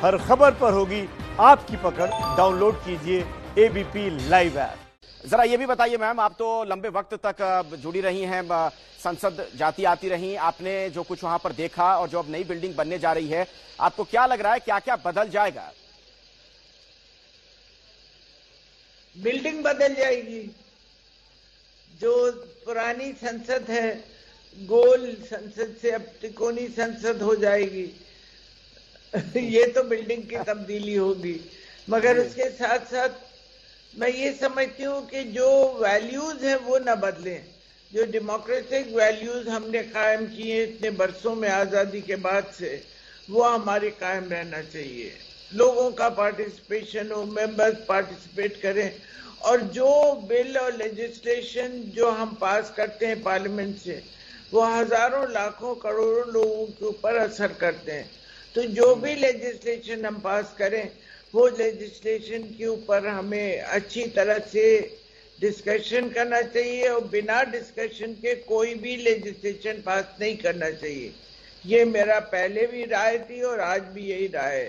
हर खबर पर होगी आपकी पकड़। डाउनलोड कीजिए एबीपी लाइव ऐप। जरा ये भी बताइए मैम, आप तो लंबे वक्त तक जुड़ी रही हैं, संसद जाती आती रही, आपने जो कुछ वहां पर देखा और जो अब नई बिल्डिंग बनने जा रही है, आपको क्या लग रहा है क्या क्या बदल जाएगा? बिल्डिंग बदल जाएगी। जो पुरानी संसद है, गोल संसद से अब त्रिकोणी संसद हो जाएगी। ये तो बिल्डिंग की तब्दीली होगी, मगर उसके साथ साथ मैं ये समझती हूँ कि जो वैल्यूज हैं वो ना बदलें। जो डेमोक्रेटिक वैल्यूज हमने कायम किए इतने बरसों में आजादी के बाद से, वो हमारे कायम रहना चाहिए। लोगों का पार्टिसिपेशन हो, मेंबर्स पार्टिसिपेट करें, और जो बिल और लेजिस्लेशन जो हम पास करते हैं पार्लियामेंट से, वो हजारों लाखों करोड़ों लोगों के ऊपर असर करते हैं। तो जो भी लेजिस्लेशन हम पास करें, वो लेजिस्लेशन के ऊपर हमें अच्छी तरह से डिस्कशन करना चाहिए, और बिना डिस्कशन के कोई भी लेजिस्लेशन पास नहीं करना चाहिए। ये मेरा पहले भी राय थी और आज भी यही राय है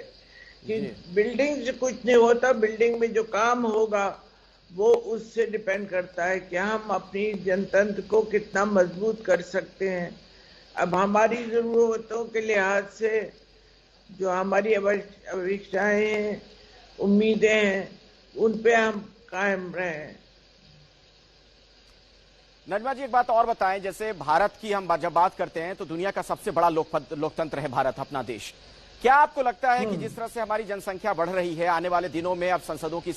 कि बिल्डिंग से कुछ नहीं होता। बिल्डिंग में जो काम होगा वो उससे डिपेंड करता है कि हम अपनी जनतंत्र को कितना मजबूत कर सकते हैं। अब हमारी जरूरतों के लिहाज से जो हमारी अपेक्षाएं हैं, उम्मीदें हैं, उन पे हम कायम रहें। नजमा जी, एक बात और बताएं, जैसे भारत की हम जब बात करते हैं तो दुनिया का सबसे बड़ा लोकतंत्र है भारत, अपना देश। क्या आपको लगता है कि जिस तरह से हमारी जनसंख्या बढ़ रही है, आने वाले दिनों में अब सांसदों की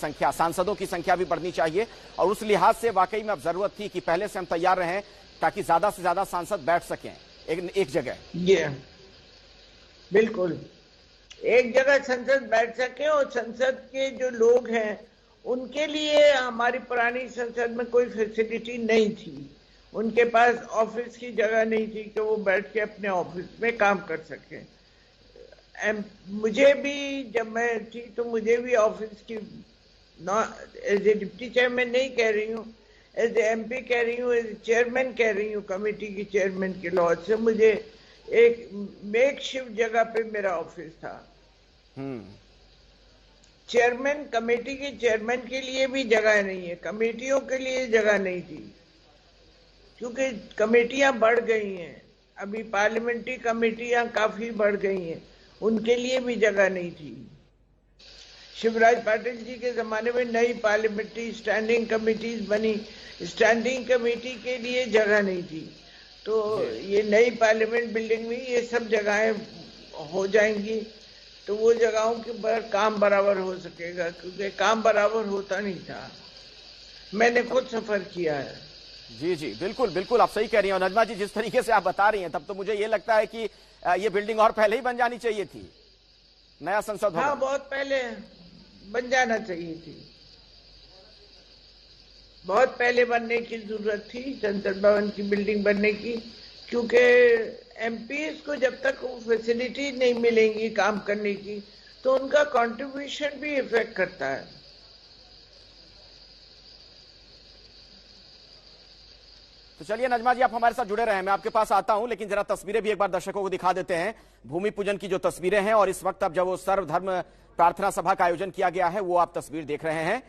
संख्या भी बढ़नी चाहिए, और उस लिहाज से वाकई में अब जरूरत थी कि पहले से हम तैयार रहें ताकि ज्यादा से ज्यादा सांसद बैठ सकें एक जगह? ये बिल्कुल एक जगह संसद बैठ सके, और संसद के जो लोग हैं उनके लिए हमारी पुरानी संसद में कोई फैसिलिटी नहीं थी। उनके पास ऑफिस की जगह नहीं थी कि वो बैठ के अपने ऑफिस में काम कर सके। मुझे भी जब मैं थी तो मुझे भी ऑफिस की, एज ए डिप्टी चेयरमैन नहीं कह रही हूँ, एज ए एमपी कह रही हूँ, एज ए चेयरमैन कह रही हूँ, कमेटी की चेयरमैन के लॉज से मुझे एक मेकशिफ्ट जगह पे मेरा ऑफिस था। चेयरमैन, कमेटी के चेयरमैन के लिए भी जगह नहीं है, कमेटियों के लिए जगह नहीं थी, क्योंकि कमेटियां बढ़ गई हैं। अभी पार्लियामेंट्री कमेटियां काफी बढ़ गई हैं, उनके लिए भी जगह नहीं थी। शिवराज पाटिल जी के जमाने में नई पार्लियामेंट्री स्टैंडिंग कमेटीज बनी, स्टैंडिंग कमेटी के लिए जगह नहीं थी। तो ये नई पार्लियामेंट बिल्डिंग में ये सब जगहें हो जाएंगी, तो वो जगहों के पर काम बराबर हो सकेगा, क्योंकि काम बराबर होता नहीं था। मैंने खुद सफर किया है। जी जी, बिल्कुल बिल्कुल, आप सही कह रही हैं। और नजमा जी, जिस तरीके से आप बता रही हैं, तब तो मुझे ये लगता है कि ये बिल्डिंग और पहले ही बन जानी चाहिए थी, नया संसद भवन। हाँ, बहुत पहले बन जाना चाहिए थी, बहुत पहले बनने की जरूरत थी संसद भवन की बिल्डिंग बनने की, क्योंकि एमपीज को जब तक वो फैसिलिटी नहीं मिलेंगी काम करने की, तो उनका कंट्रीब्यूशन भी इफेक्ट करता है। तो चलिए नजमा जी, आप हमारे साथ जुड़े रहे, मैं आपके पास आता हूं, लेकिन जरा तस्वीरें भी एक बार दर्शकों को दिखा देते हैं। भूमि पूजन की जो तस्वीरें हैं, और इस वक्त अब जब वो सर्वधर्म प्रार्थना सभा का आयोजन किया गया है, वो आप तस्वीर देख रहे हैं।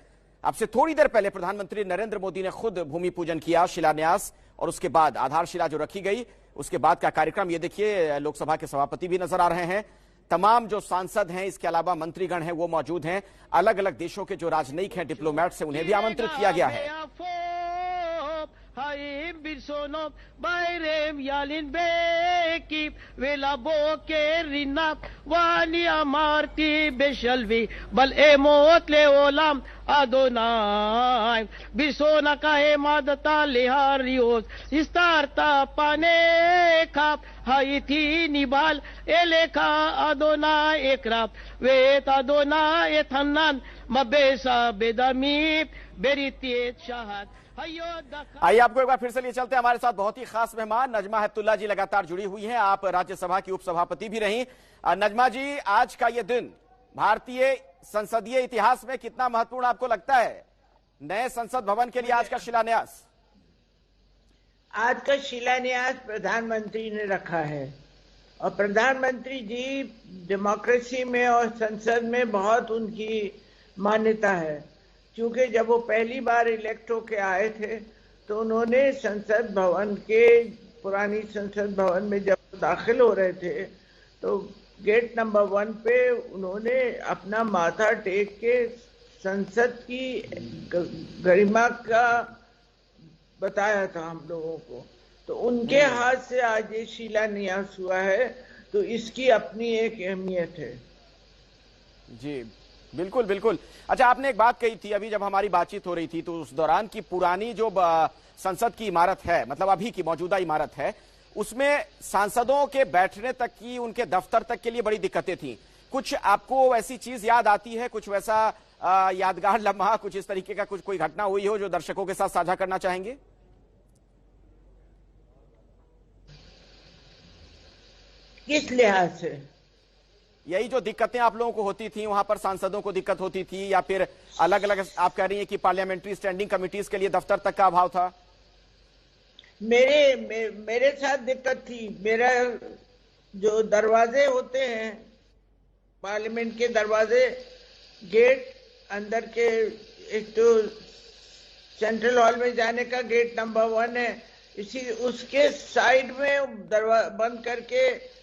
अब से थोड़ी देर पहले प्रधानमंत्री नरेंद्र मोदी ने खुद भूमि पूजन किया, शिलान्यास, और उसके बाद आधारशिला जो रखी गई, उसके बाद का कार्यक्रम ये देखिए। लोकसभा के सभापति भी नजर आ रहे हैं, तमाम जो सांसद हैं, इसके अलावा मंत्रीगण हैं वो मौजूद हैं। अलग अलग देशों के जो राजनयिक हैं, डिप्लोमेट्स हैं, उन्हें भी आमंत्रित किया गया है। Haim bir sono bayrem yalin beki vela boke rina wani amarti beshalvi bal emot le olam Adonai bisona ka emadata leharios istarta paneka haiti nibal eleka Adonai ekrab vet Adonai ethanan mabesa bedami beritiet shahad। आइए आपको एक बार फिर से लिए चलते हैं, हमारे साथ बहुत ही खास मेहमान नजमा हेप्तुल्लाह जी लगातार जुड़ी हुई हैं। आप राज्यसभा की उपसभापति भी रही। नजमा जी, आज का ये दिन भारतीय संसदीय इतिहास में कितना महत्वपूर्ण आपको लगता है? नए संसद भवन के लिए आज का शिलान्यास। आज का शिलान्यास प्रधानमंत्री ने रखा है, और प्रधानमंत्री जी डेमोक्रेसी में और संसद में बहुत उनकी मान्यता है, क्योंकि जब वो पहली बार इलेक्ट होके आए थे तो उन्होंने संसद भवन के, पुरानी संसद भवन में जब दाखिल हो रहे थे तो गेट नंबर 1 पे उन्होंने अपना माथा टेक के संसद की गरिमा का बताया था हम लोगों को। तो उनके हाथ से आज ये शिलान्यास हुआ है, तो इसकी अपनी एक अहमियत है। जी बिल्कुल बिल्कुल। अच्छा, आपने एक बात कही थी अभी जब हमारी बातचीत हो रही थी, तो उस दौरान की पुरानी जो संसद की इमारत है, मतलब अभी की मौजूदा इमारत है, उसमें सांसदों के बैठने तक की, उनके दफ्तर तक के लिए बड़ी दिक्कतें थी। कुछ आपको ऐसी चीज याद आती है, कुछ वैसा यादगार लम्हा, कुछ इस तरीके का कुछ कोई घटना हुई हो जो दर्शकों के साथ साझा करना चाहेंगे? किस लिहाज से? यही जो दिक्कतें आप लोगों को होती थी, वहां पर सांसदों को दिक्कत होती थी, या फिर अलग अलग आप कह रही हैं कि पार्लियामेंट्री स्टैंडिंग कमिटीज के लिए दफ्तर तक का अभाव था? मेरे साथ दिक्कत थी। मेरा जो दरवाजे होते हैं पार्लियामेंट के, दरवाजे, गेट अंदर के, एक तो सेंट्रल हॉल में जाने का गेट नंबर 1 है, इसी उसके साइड में दरवाजा बंद करके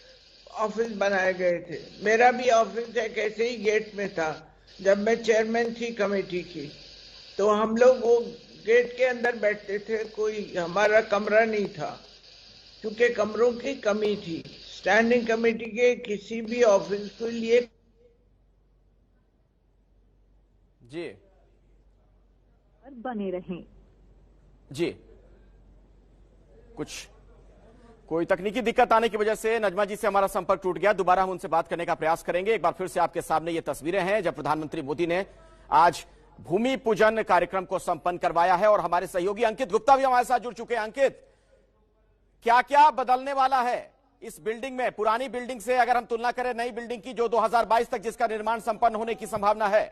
ऑफिस बनाए गए थे। मेरा भी ऑफिस एक ऐसे ही गेट में था जब मैं चेयरमैन थी कमेटी की, तो हम लोग वो गेट के अंदर बैठते थे, कोई हमारा कमरा नहीं था क्योंकि कमरों की कमी थी। स्टैंडिंग कमेटी के किसी भी ऑफिस के लिए जी बने रहें। जी, कोई तकनीकी दिक्कत आने की वजह से नजमा जी से हमारा संपर्क टूट गया। दोबारा हम उनसे बात करने का प्रयास करेंगे। एक बार फिर से आपके सामने ये तस्वीरें हैं जब प्रधानमंत्री मोदी ने आज भूमि पूजन कार्यक्रम को संपन्न करवाया है, और हमारे सहयोगी अंकित गुप्ता भी हमारे साथ जुड़ चुके हैं। अंकित, क्या क्या बदलने वाला है इस बिल्डिंग में? पुरानी बिल्डिंग से अगर हम तुलना करें नई बिल्डिंग की, जो 2022 तक जिसका निर्माण संपन्न होने की संभावना है।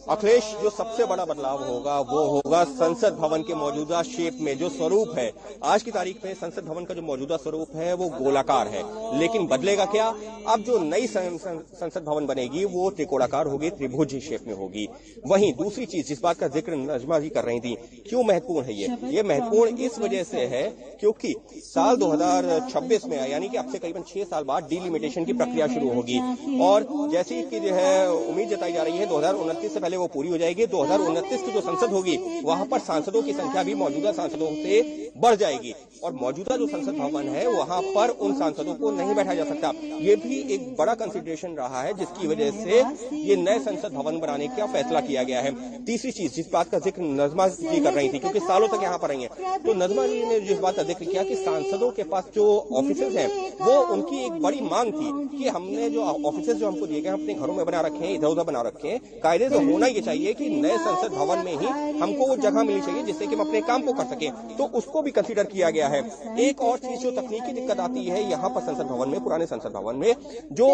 अखिलेश, जो सबसे बड़ा बदलाव होगा वो होगा संसद भवन के मौजूदा शेप में जो स्वरूप है। आज की तारीख में संसद भवन का जो मौजूदा स्वरूप है वो गोलाकार है, लेकिन बदलेगा क्या? अब जो नई संसद भवन बनेगी वो त्रिकोणाकार होगी, त्रिभुज शेप में होगी। वहीं दूसरी चीज जिस बात का जिक्र नजमा जी कर रही थी, क्यों महत्वपूर्ण है ये महत्वपूर्ण इस वजह से है क्योंकि साल 2026 में, यानी कि अब से करीबन 6 साल बाद डिलिमिटेशन की प्रक्रिया शुरू होगी, और जैसी कि जो है उम्मीद जताई जा रही है 2029 से पहले वो पूरी हो जाएगी। 2029 की जो संसद होगी वहां पर सांसदों की संख्या भी मौजूदा सांसदों से बढ़ जाएगी, और मौजूदा जो संसद भवन है वहां पर उन सांसदों को नहीं बैठाया जा सकता। ये भी एक बड़ा कंसिडरेशन रहा है जिसकी वजह से ये नए संसद भवन बनाने का फैसला किया गया है। तीसरी चीज जिस बात का जिक्र नजमा जी कर रही थी, क्योंकि सालों तक यहाँ पर रही है, तो नजमा जी ने जिस बात का जिक्र किया कि सांसदों के पास जो ऑफिसेज हैं वो उनकी एक बड़ी मांग थी कि हमने जो ऑफिसेज जो हमको दिए गए अपने घरों में बना रखे हैं, इधर उधर बना रखे हैं, कायदे से होना ये चाहिए कि नए संसद भवन में ही हमको वो जगह मिलनी चाहिए जिससे कि हम अपने काम को कर सके, तो उसको भी कंसीडर किया गया है। एक और चीज जो तकनीकी दिक्कत आती है यहाँ पर संसद भवन में, पुराने संसद भवन में जो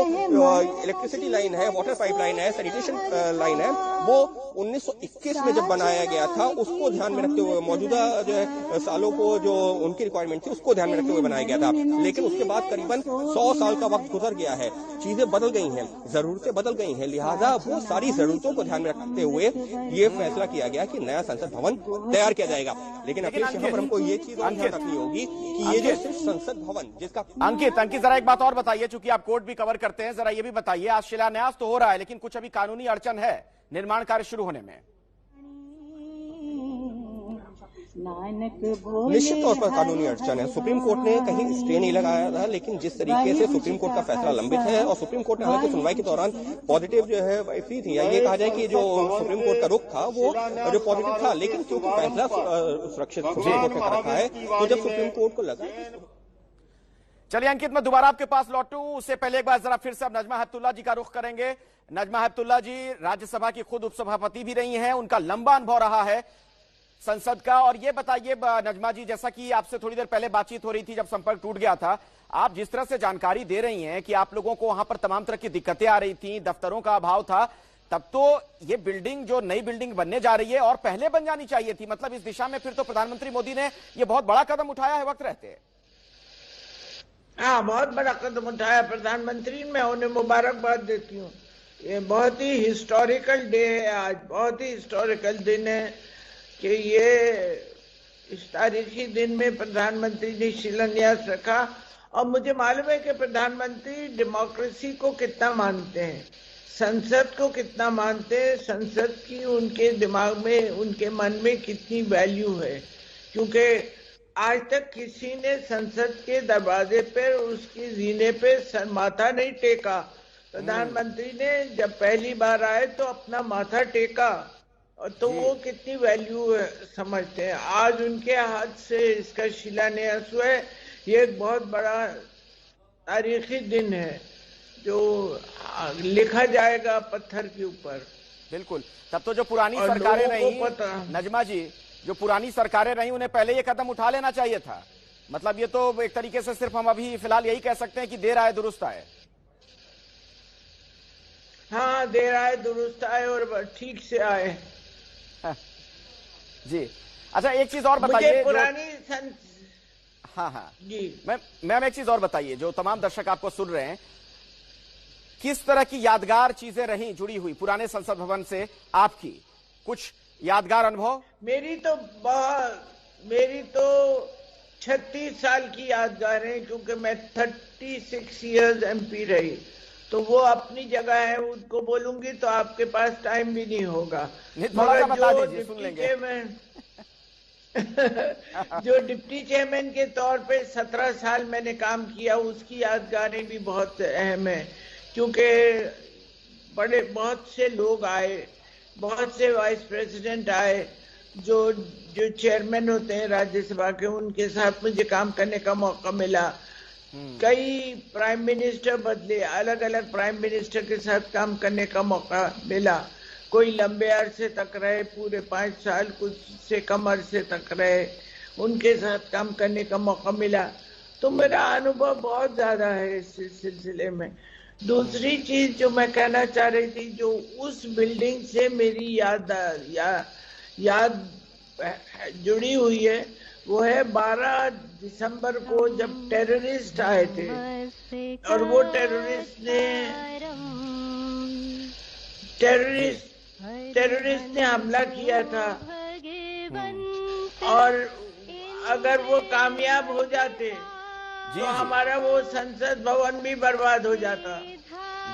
इलेक्ट्रिसिटी लाइन है, वाटर पाइप लाइन है, सैनिटेशन लाइन है, वो 1921 में जब बनाया गया था उसको ध्यान में रखते हुए, मौजूदा जो है सालों को जो उनकी रिक्वायरमेंट थी उसको ध्यान में रखते हुए बनाया गया था। लेकिन उसके बाद करीबन 100 साल का वक्त गुजर गया है, चीजें बदल गई हैं, जरूरतें बदल गई हैं, लिहाजा वो सारी जरूरतों को ध्यान में रखते हुए ये फैसला किया गया कि नया संसद भवन तैयार किया जाएगा। लेकिन अखिलेश, यहाँ पर हमको ये चीज ध्यान रखनी होगी कि ये जो सिर्फ संसद भवन जिसका अंकित जरा एक बात और बताइए, चूंकि आप कोर्ट भी कवर करते हैं, जरा ये भी बताइए, आज शिलान्यास तो हो रहा है लेकिन कुछ अभी कानूनी अड़चन है निर्माण कार्य शुरू होने में? निश्चित तौर पर कानूनी अड़चन है। सुप्रीम कोर्ट ने कहीं स्टे नहीं लगाया था, लेकिन जिस तरीके से सुप्रीम कोर्ट का फैसला लंबित है, और सुप्रीम कोर्ट ने हालांकि सुनवाई के दौरान पॉजिटिव जो है वाइफी थी, या ये कहा जाए कि जो सुप्रीम कोर्ट का रुख था वो जो पॉजिटिव था, लेकिन क्योंकि फैसला सुरक्षित सुप्रीम कोर्ट ने कर रखा है, तो जब सुप्रीम कोर्ट को लगा। चलिए अंकित, मैं दोबारा आपके पास लौटूं उससे पहले एक बार जरा फिर से अब नजमा हेपतुल्ला जी का रुख करेंगे। नजमा हेपतुल्ला जी राज्यसभा की खुद उपसभापति भी रही हैं, उनका लंबा अनुभव रहा है संसद का, और ये बताइए नजमा जी, जैसा कि आपसे थोड़ी देर पहले बातचीत हो रही थी जब संपर्क टूट गया था, आप जिस तरह से जानकारी दे रही हैं कि आप लोगों को वहां पर तमाम तरह की दिक्कतें आ रही थी, दफ्तरों का अभाव था, तब तो ये बिल्डिंग जो नई बिल्डिंग बनने जा रही है और पहले बन जानी चाहिए थी। मतलब इस दिशा में फिर तो प्रधानमंत्री मोदी ने ये बहुत बड़ा कदम उठाया है वक्त रहते। हाँ, बहुत बड़ा कदम उठाया प्रधानमंत्री। मैं उन्हें मुबारकबाद देती हूँ। ये बहुत ही हिस्टोरिकल डे है आज, बहुत ही हिस्टोरिकल दिन है कि ये इस तारीखी दिन में प्रधानमंत्री ने शिलान्यास रखा। और मुझे मालूम है कि प्रधानमंत्री डेमोक्रेसी को कितना मानते हैं, संसद को कितना मानते हैं, संसद की उनके दिमाग में, उनके मन में कितनी वैल्यू है। क्योंकि आज तक किसी ने संसद के दरवाजे पे, उसकी जीने पे सर माथा नहीं टेका। प्रधानमंत्री ने जब पहली बार आए तो अपना माथा टेका, और तो वो कितनी वैल्यू समझते हैं। आज उनके हाथ से इसका शिलान्यास हुआ है। ये एक बहुत बड़ा तारीखी दिन है जो लिखा जाएगा पत्थर के ऊपर। बिल्कुल। तब तो जो पुरानी सरकारें रही नजमा जी, जो पुरानी सरकारें रही, उन्हें पहले ये कदम उठा लेना चाहिए था। मतलब ये तो एक तरीके से सिर्फ हम अभी फिलहाल यही कह सकते हैं कि देर आए दुरुस्त आए। हाँ, देर आए दुरुस्त आए और ठीक से आए। जी अच्छा, एक चीज और बताइए। पुरानी हाँ जी मैम एक चीज और बताइए, जो तमाम दर्शक आपको सुन रहे हैं, किस तरह की यादगार चीजें रही जुड़ी हुई पुराने संसद भवन से आपकी? कुछ यादगार अनुभव? मेरी तो 36 साल की यादगार है, क्योंकि मैं 36 इयर्स MP रही। तो वो अपनी जगह है, उनको बोलूंगी तो आपके पास टाइम भी नहीं होगा। मगर बता दीजिए, सुन लेंगे। जो डिप्टी चेयरमैन के तौर पे 17 साल मैंने काम किया, उसकी यादगारें भी बहुत अहम है। क्योंकि बहुत से लोग आए, बहुत से वाइस प्रेसिडेंट आए, जो चेयरमैन होते हैं राज्यसभा के, उनके साथ मुझे काम करने का मौका मिला। कई प्राइम मिनिस्टर बदले, अलग अलग प्राइम मिनिस्टर के साथ काम करने का मौका मिला। कोई लंबे अरसे तक रहे, पूरे 5 साल, कुछ से कम अरसे तक रहे, उनके साथ काम करने का मौका मिला। तो मेरा अनुभव बहुत ज्यादा है इस सिलसिले में। दूसरी चीज जो मैं कहना चाह रही थी, जो उस बिल्डिंग से मेरी याद जुड़ी हुई है, वो है 12 दिसंबर को जब टेररिस्ट आए थे, और वो टेररिस्ट ने हमला किया था। और अगर वो कामयाब हो जाते तो हमारा वो संसद भवन भी बर्बाद हो जाता।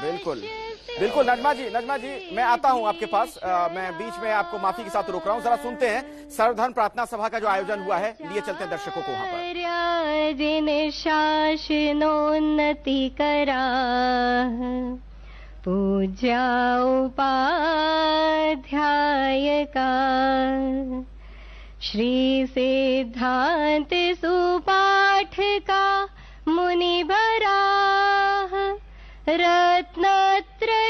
बिल्कुल बिल्कुल। नजमा जी मैं आता हूं आपके पास। मैं बीच में आपको माफी के साथ रोक रहा हूं। जरा सुनते हैं सर्वधर्म प्रार्थना सभा का जो आयोजन हुआ है, लिए चलते हैं दर्शकों को वहां पर। जिन शासनोन्नति करा, पूज्या उपाध्याय का, श्री सिद्धांत सुपाठ का मुनि भरा, रत्नत्रयाराधका,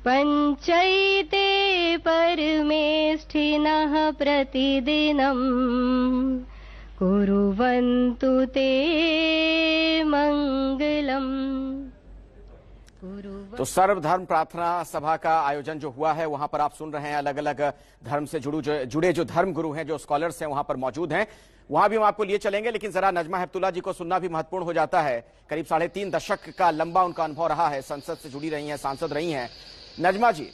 पंचैते परमेष्ठिनः प्रतिदिनं, कुर्वन्तु ते मंगलम्। तो सर्वधर्म प्रार्थना सभा का आयोजन जो हुआ है, वहां पर आप सुन रहे हैं अलग अलग धर्म से जुड़े जो धर्म गुरु हैं, जो स्कॉलर्स हैं, वहां पर मौजूद हैं। वहां भी हम आपको लिए चलेंगे, लेकिन जरा नजमा हेपतुल्ला जी को सुनना भी महत्वपूर्ण हो जाता है। करीब 3.5 दशक का लंबा उनका अनुभव रहा है, संसद से जुड़ी रही हैं, सांसद रही हैं। नजमा जी,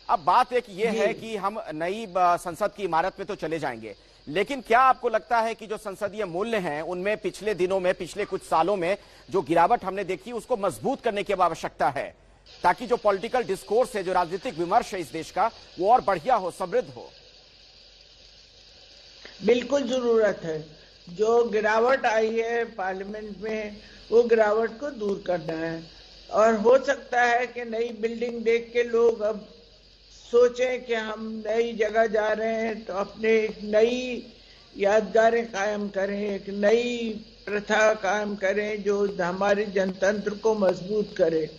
अब बात एक ये है कि हम नई संसद की इमारत में तो चले जाएंगे, लेकिन क्या आपको लगता है कि जो संसदीय मूल्य हैं, उनमें पिछले दिनों में, पिछले कुछ सालों में जो गिरावट हमने देखी, उसको मजबूत करने की आवश्यकता है, ताकि जो पॉलिटिकल डिस्कोर्स है, जो राजनीतिक विमर्श है इस देश का, वो और बढ़िया हो, समृद्ध हो? बिल्कुल जरूरत है। जो गिरावट आई है पार्लियामेंट में, वो गिरावट को दूर करना है। और हो सकता है कि नई बिल्डिंग देख के लोग अब सोचें कि हम नई जगह जा रहे हैं, तो अपने एक नई यादगारें कायम करें, एक नई प्रथा कायम करें जो हमारे जनतंत्र को मजबूत करे।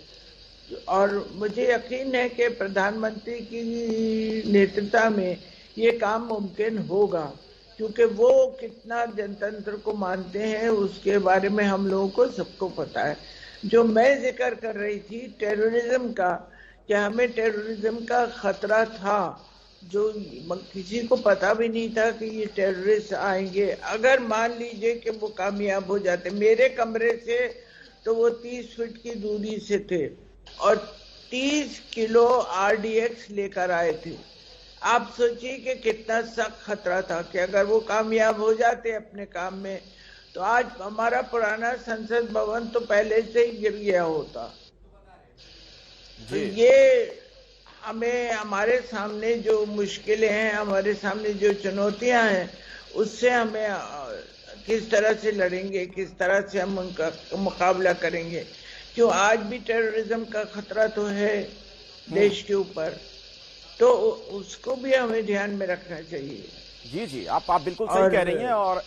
और मुझे यकीन है कि प्रधानमंत्री की नेतृत्व में ये काम मुमकिन होगा, क्योंकि वो कितना जनतंत्र को मानते हैं उसके बारे में हम लोगों को सबको पता है। जो मैं जिक्र कर रही थी टेररिज्म का, कि हमें टेररिज्म का खतरा था, जो किसी को पता भी नहीं था कि ये टेररिस्ट आएंगे। अगर मान लीजिए कि वो कामयाब हो जाते, मेरे कमरे से तो वो 30 फीट की दूरी से थे और 30 किलो RDX लेकर आए थे। आप सोचिए कि कितना सख्त खतरा था कि अगर वो कामयाब हो जाते अपने काम में तो आज हमारा पुराना संसद भवन तो पहले से ही गिर गया होता। तो ये हमें, हमारे सामने जो मुश्किलें हैं, हमारे सामने जो चुनौतियां हैं, उससे हमें किस तरह से लड़ेंगे, किस तरह से हम उनका मुकाबला करेंगे। क्यों आज भी टेररिज्म का खतरा तो है देश के ऊपर, तो उसको भी हमें ध्यान में रखना चाहिए। जी जी, आप बिल्कुल सही कह रही हैं। और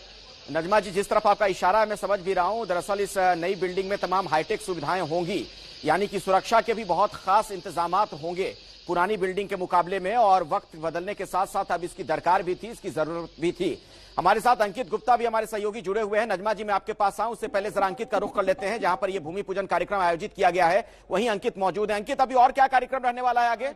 नजमा जी, जिस तरफ आपका इशारा है मैं समझ भी रहा हूं। दरअसल इस नई बिल्डिंग में तमाम हाईटेक सुविधाएं होंगी, यानी कि सुरक्षा के भी बहुत खास इंतजामात होंगे पुरानी बिल्डिंग के मुकाबले में। और वक्त बदलने के साथ साथ अब इसकी दरकार भी थी, इसकी जरूरत भी थी। हमारे साथ अंकित गुप्ता भी हमारे सहयोगी जुड़े हुए हैं। नजमा जी, मैं आपके पास आऊं उससे पहले जरा अंकित का रुख कर लेते हैं, जहां पर यह भूमि पूजन कार्यक्रम आयोजित किया गया है वहीं अंकित मौजूद है। अंकित, अभी और क्या कार्यक्रम रहने वाला है आगे?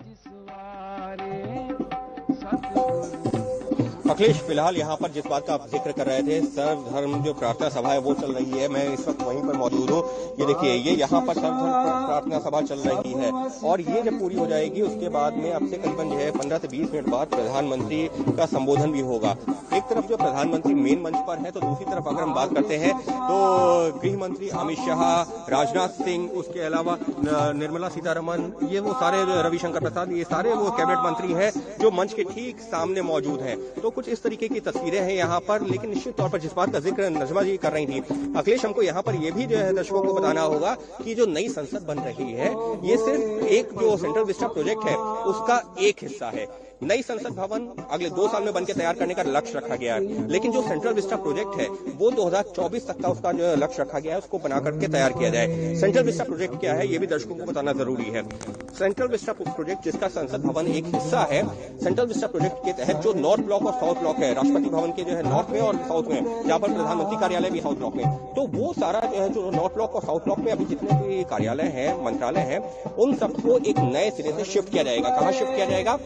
अखिलेश, फिलहाल यहाँ पर जिस बात का आप जिक्र कर रहे थे, सर्वधर्म जो प्रार्थना सभा है वो चल रही है। मैं इस वक्त वहीं पर मौजूद हूँ। ये देखिए, ये यहाँ पर सर्वधर्म प्रार्थना सभा चल रही है और ये जब पूरी हो जाएगी उसके बाद में अब से करीबन जो है 15 से 20 मिनट बाद प्रधानमंत्री का संबोधन भी होगा। एक तरफ जो प्रधानमंत्री मेन मंच पर है, तो दूसरी तरफ अगर हम बात करते हैं तो गृह मंत्री अमित शाह, राजनाथ सिंह, उसके अलावा निर्मला सीतारमण, ये वो सारे, रविशंकर प्रसाद, ये सारे वो कैबिनेट मंत्री हैं जो मंच के ठीक सामने मौजूद हैं। तो कुछ इस तरीके की तस्वीरें हैं यहाँ पर। लेकिन निश्चित तौर पर जिस बात का जिक्र नजमा जी कर रही थी, अखिलेश, हमको यहाँ पर यह भी जो है दर्शकों को बताना होगा कि जो नई संसद बन रही है ये सिर्फ एक जो सेंट्रल विस्टा प्रोजेक्ट है उसका एक हिस्सा है। नई संसद भवन अगले 2 साल में बनकर तैयार करने का लक्ष्य रखा गया है, लेकिन जो सेंट्रल विस्टा प्रोजेक्ट है वो 2024 तक का उसका जो लक्ष्य रखा गया है, उसको बना करके तैयार किया जाए। सेंट्रल विस्टा प्रोजेक्ट क्या है ये भी दर्शकों को बताना जरूरी है। सेंट्रल विस्टा प्रोजेक्ट, जिसका संसद भवन एक हिस्सा है, सेंट्रल विस्टा प्रोजेक्ट के तहत जो नॉर्थ ब्लॉक और साउथ ब्लॉक है, राष्ट्रपति भवन के जो है नॉर्थ में और साउथ में, जहाँ पर प्रधानमंत्री कार्यालय भी साउथ ब्लॉक में, तो वो सारा जो है जो नॉर्थ ब्लॉक और साउथ ब्लॉक में अभी जितने भी कार्यालय हैं, मंत्रालय हैं, उन सबको एक नए सिरे से शिफ्ट किया जाएगा। कहाँ शिफ्ट किया जाएगा?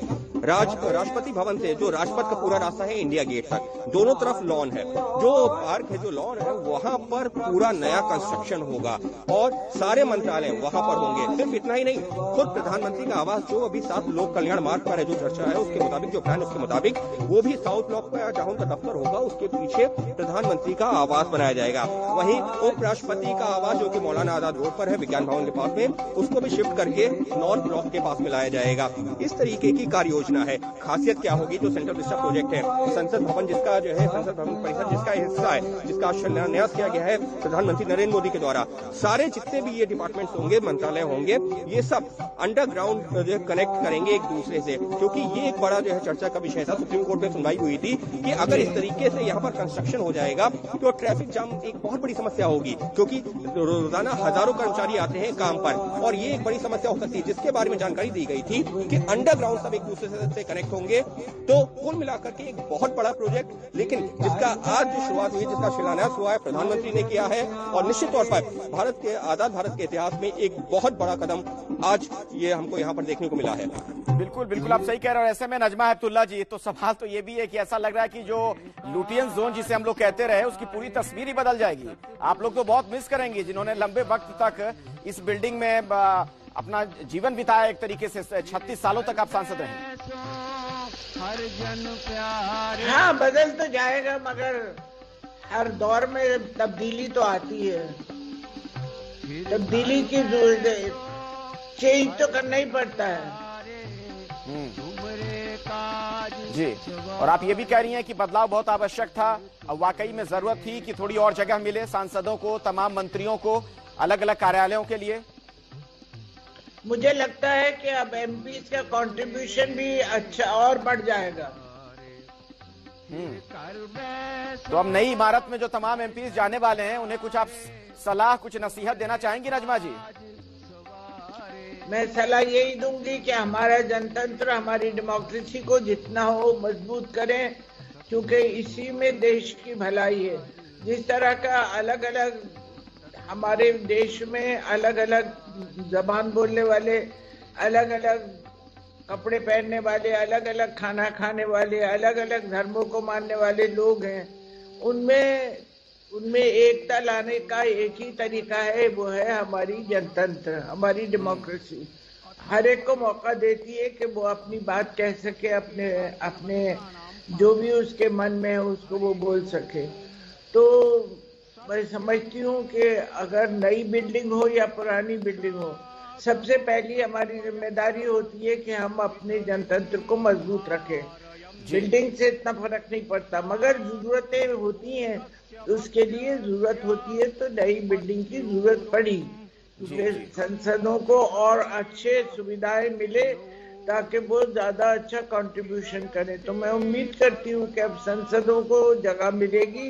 राष्ट्रपति भवन से जो राजपथ का पूरा रास्ता है इंडिया गेट तक, दोनों तरफ लॉन है, जो पार्क है, जो लॉन है, वहां पर पूरा नया कंस्ट्रक्शन होगा और सारे मंत्रालय वहां पर होंगे। सिर्फ इतना ही नहीं, खुद प्रधानमंत्री का आवास जो अभी 7 लोक कल्याण मार्ग पर है, जो चर्चा है उसके मुताबिक, जो प्लान उसके मुताबिक, वो भी साउथ ब्लॉक में जहां उनका दफ्तर होगा उसके पीछे प्रधानमंत्री का आवास बनाया जाएगा। वहीं उपराष्ट्रपति का आवास जो कि मौलाना आजाद रोड पर है, विज्ञान भवन के पास में, उसको भी शिफ्ट करके नॉर्थ ब्लॉक के पास में लाया जाएगा। इस तरीके की कार्य योजना है। खासियत क्या होगी? जो सेंट्रल विस्टा प्रोजेक्ट है, संसद भवन जिसका जो है, संसद भवन परिसर जिसका हिस्सा है, जिसका शिलान्यास किया गया है प्रधानमंत्री नरेंद्र मोदी के द्वारा, सारे जितने भी ये डिपार्टमेंट्स होंगे, मंत्रालय होंगे, ये सब अंडरग्राउंड जो है कनेक्ट करेंगे एक दूसरे से, क्योंकि ये एक बड़ा जो है चर्चा का विषय था। सुप्रीम कोर्ट में सुनवाई हुई थी कि अगर इस तरीके से यहाँ पर कंस्ट्रक्शन हो जाएगा तो ट्रैफिक जाम एक बहुत बड़ी समस्या होगी, क्योंकि रोजाना हजारों कर्मचारी आते हैं काम पर और ये एक बड़ी समस्या हो सकती है, जिसके बारे में जानकारी दी गई थी कि अंडरग्राउंड सब एक दूसरे से कनेक्ट होंगे। तो कुल मिलाकर के एक बहुत बड़ा प्रोजेक्ट, लेकिन जिसका आज जो शुरुआत हुई, जिसका शिलान्यास हुआ है, प्रधानमंत्री ने किया है और निश्चित तौर पर भारत के, आजाद भारत के इतिहास में एक बहुत बड़ा कदम आज ये हमको यहाँ पर देखने को मिला है। बिल्कुल बिल्कुल, आप सही कह रहे हो। ऐसे में नजमा अब्दुल्ला जी, तो सवाल तो ये भी है कि ऐसा लग रहा है कि जो लुटियन जोन जिसे हम लोग कहते रहे, उसकी पूरी तस्वीर ही बदल जाएगी। आप लोग तो बहुत मिस करेंगे जिन्होंने लंबे वक्त तक इस बिल्डिंग में अपना जीवन बिताया, एक तरीके से 36 सालों तक आप सांसद रहे। हाँ, बदल तो जाएगा, मगर हर दौर में तब्दीली तो आती है। तब्दीली की चेंज तो करना ही पड़ता है। जी, और आप ये भी कह रही हैं कि बदलाव बहुत आवश्यक था। अब वाकई में जरूरत थी कि थोड़ी और जगह मिले सांसदों को, तमाम मंत्रियों को, अलग अलग कार्यालयों के लिए। मुझे लगता है कि अब एमपीज का कंट्रीब्यूशन भी अच्छा और बढ़ जाएगा। तो अब नई इमारत में जो तमाम एमपीज जाने वाले हैं, उन्हें कुछ आप सलाह, कुछ नसीहत देना चाहेंगी नजमा जी? मैं सलाह यही दूंगी कि हमारा जनतंत्र, हमारी डेमोक्रेसी को जितना हो मजबूत करें क्योंकि इसी में देश की भलाई है। जिस तरह का अलग अलग हमारे देश में अलग अलग जबान बोलने वाले, अलग अलग कपड़े पहनने वाले, अलग अलग खाना खाने वाले, अलग अलग धर्मों को मानने वाले लोग हैं, उनमें एकता लाने का एक ही तरीका है, वो है हमारी जनतंत्र, हमारी डेमोक्रेसी। हर एक को मौका देती है कि वो अपनी बात कह सके, अपने जो भी उसके मन में है उसको वो बोल सके। तो मैं समझती हूँ कि अगर नई बिल्डिंग हो या पुरानी बिल्डिंग हो, सबसे पहली हमारी जिम्मेदारी होती है कि हम अपने जनतंत्र को मजबूत रखें। बिल्डिंग से इतना फर्क नहीं पड़ता, मगर जरूरतें होती हैं, उसके लिए जरूरत होती है तो नई बिल्डिंग की जरूरत पड़ी, क्योंकि संसदों को और अच्छे सुविधाएं मिले ताकि वो ज्यादा अच्छा कंट्रीब्यूशन करें। तो मैं उम्मीद करती हूँ कि अब संसदों को जगह मिलेगी,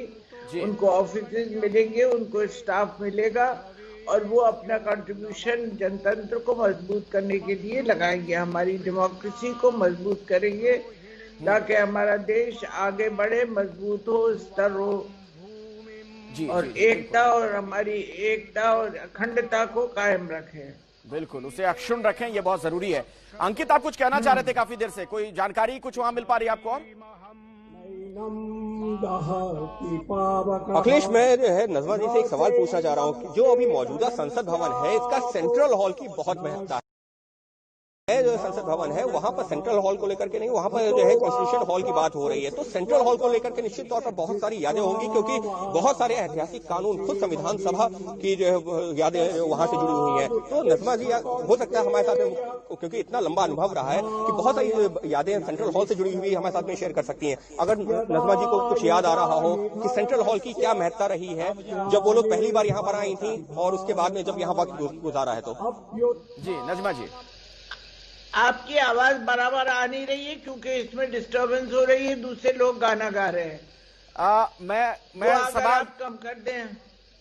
उनको ऑफिस मिलेंगे, उनको स्टाफ मिलेगा और वो अपना कंट्रीब्यूशन जनतंत्र को मजबूत करने के लिए लगाएंगे, हमारी डेमोक्रेसी को मजबूत करेंगे ताकि हमारा देश आगे बढ़े, मजबूत हो, स्तर हो और एकता और हमारी एकता और अखंडता को कायम रखें। बिल्कुल, उसे अक्षुण्ण रखें, ये बहुत जरूरी है। अंकित, आप कुछ कहना चाह रहे थे काफी देर से, कोई जानकारी कुछ वहां मिल पा रही है आपको? अखिलेश, मैं जो है नजमा जी से एक सवाल पूछना चाह रहा हूँ कि जो अभी मौजूदा संसद भवन है, इसका सेंट्रल हॉल की बहुत महत्ता है। जो संसद भवन है वहां पर सेंट्रल हॉल को लेकर के नहीं, वहां पर जो है कॉन्स्टिट्यूशन हॉल की बात हो रही है। तो सेंट्रल हॉल को लेकर के निश्चित तौर पर बहुत सारी यादें होंगी, क्योंकि बहुत सारे ऐतिहासिक कानून, खुद संविधान सभा की जो है यादें वहां से जुड़ी हुई हैं। तो नजमा जी, हो सकता है हमारे साथ, क्योंकि इतना लंबा अनुभव रहा है, कि बहुत सारी यादें सेंट्रल हॉल से जुड़ी हुई हमारे साथ में शेयर कर सकती हैं। अगर नजमा जी को कुछ याद आ रहा हो कि सेंट्रल हॉल की क्या महत्ता रही है जब वो लोग पहली बार यहाँ पर आई थी और उसके बाद में जब यहाँ वक्त गुजारा है। तो जी नजमा जी, आपकी आवाज बराबर आ नहीं रही है क्योंकि इसमें डिस्टरबेंस हो रही है, दूसरे लोग गाना गा रहे हैं। मैं सवाल कम कर दें।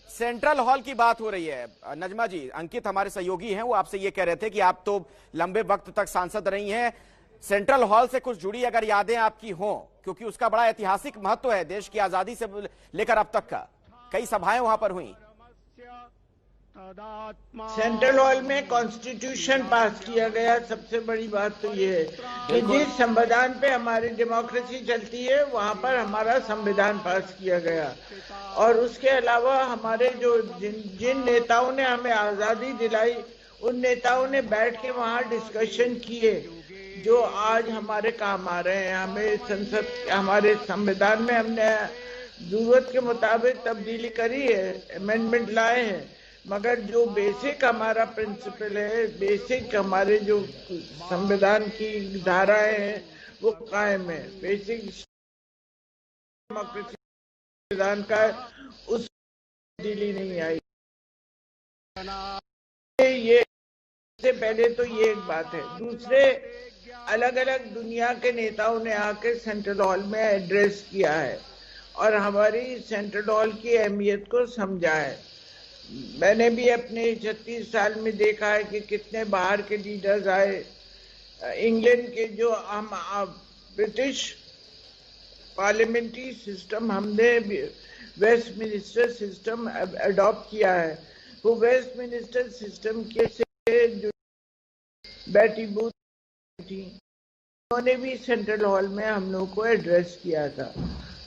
सेंट्रल हॉल की बात हो रही है नजमा जी। अंकित हमारे सहयोगी हैं, वो आपसे ये कह रहे थे कि आप तो लंबे वक्त तक सांसद रही हैं, सेंट्रल हॉल से कुछ जुड़ी अगर यादें आपकी हों, क्योंकि उसका बड़ा ऐतिहासिक महत्व है, देश की आजादी से लेकर अब तक का कई सभाएं वहां पर हुई। सेंट्रल हॉल में कॉन्स्टिट्यूशन पास किया गया। सबसे बड़ी बात तो ये है कि जिस संविधान पे हमारी डेमोक्रेसी चलती है वहाँ पर हमारा संविधान पास किया गया। और उसके अलावा हमारे जो जिन नेताओं ने हमें आजादी दिलाई, उन नेताओं ने बैठ के वहाँ डिस्कशन किए जो आज हमारे काम आ रहे हैं। हमें संसद, हमारे संविधान में हमने जरूरत के मुताबिक तब्दीली करी है, अमेंडमेंट लाए हैं, मगर जो बेसिक हमारा प्रिंसिपल है, बेसिक हमारे जो संविधान की धाराएं हैं वो कायम है। बेसिक डेमोक्रेसी संविधान का उस तब्दीली नहीं आई। ये से पहले तो ये एक बात है। दूसरे, अलग अलग दुनिया के नेताओं ने आके सेंट्रल हॉल में एड्रेस किया है और हमारी सेंट्रल हॉल की अहमियत को समझा है। मैंने भी अपने 36 साल में देखा है कि कितने बाहर के लीडर्स आए। इंग्लैंड के जो हम ब्रिटिश पार्लियामेंट्री सिस्टम, हमने वेस्टमिनिस्टर सिस्टम अडॉप्ट किया है। वो वेस्टमिनिस्टर सिस्टम के से जो बैटी बूथ थी, उन्होंने भी सेंट्रल हॉल में हम लोग को एड्रेस किया था।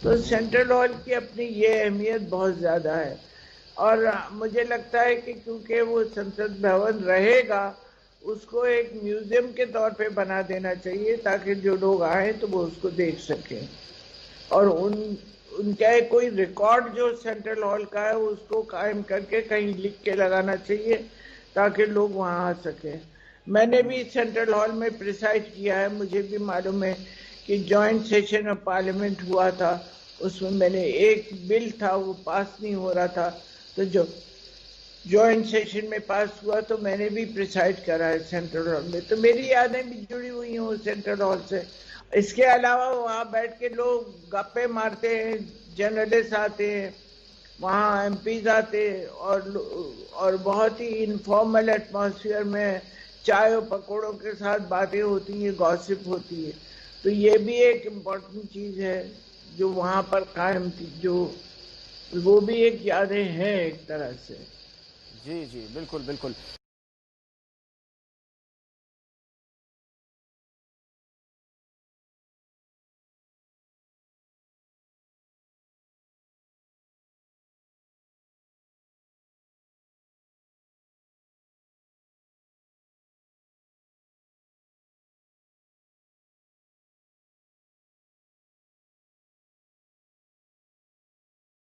तो सेंट्रल हॉल की अपनी ये अहमियत बहुत ज्यादा है और मुझे लगता है कि क्योंकि वो संसद भवन रहेगा, उसको एक म्यूजियम के तौर पे बना देना चाहिए ताकि जो लोग आए तो वो उसको देख सकें। और उनका कोई रिकॉर्ड जो सेंट्रल हॉल का है उसको कायम करके कहीं लिख के लगाना चाहिए ताकि लोग वहाँ आ सकें। मैंने भी सेंट्रल हॉल में प्रिसाइड किया है। मुझे भी मालूम है कि जॉइंट सेशन ऑफ पार्लियामेंट हुआ था, उसमें मैंने एक बिल था वो पास नहीं हो रहा था, तो जो जॉइंट सेशन में पास हुआ तो मैंने भी प्रिसाइड करा है सेंट्रल हॉल में। तो मेरी यादें भी जुड़ी हुई हैं सेंट्रल हॉल से। इसके अलावा वहाँ बैठ के लोग गप्पे मारते हैं, जर्नलिस्ट आते हैं, वहाँ एमपीज आते हैं और बहुत ही इनफॉर्मल एटमॉस्फेयर में चाय और पकौड़ों के साथ बातें होती हैं, गॉसिप होती है। तो ये भी एक इम्पोर्टेंट चीज है जो वहां पर कायम थी, जो वो भी एक यादें हैं एक तरह से। जी जी, बिल्कुल बिल्कुल।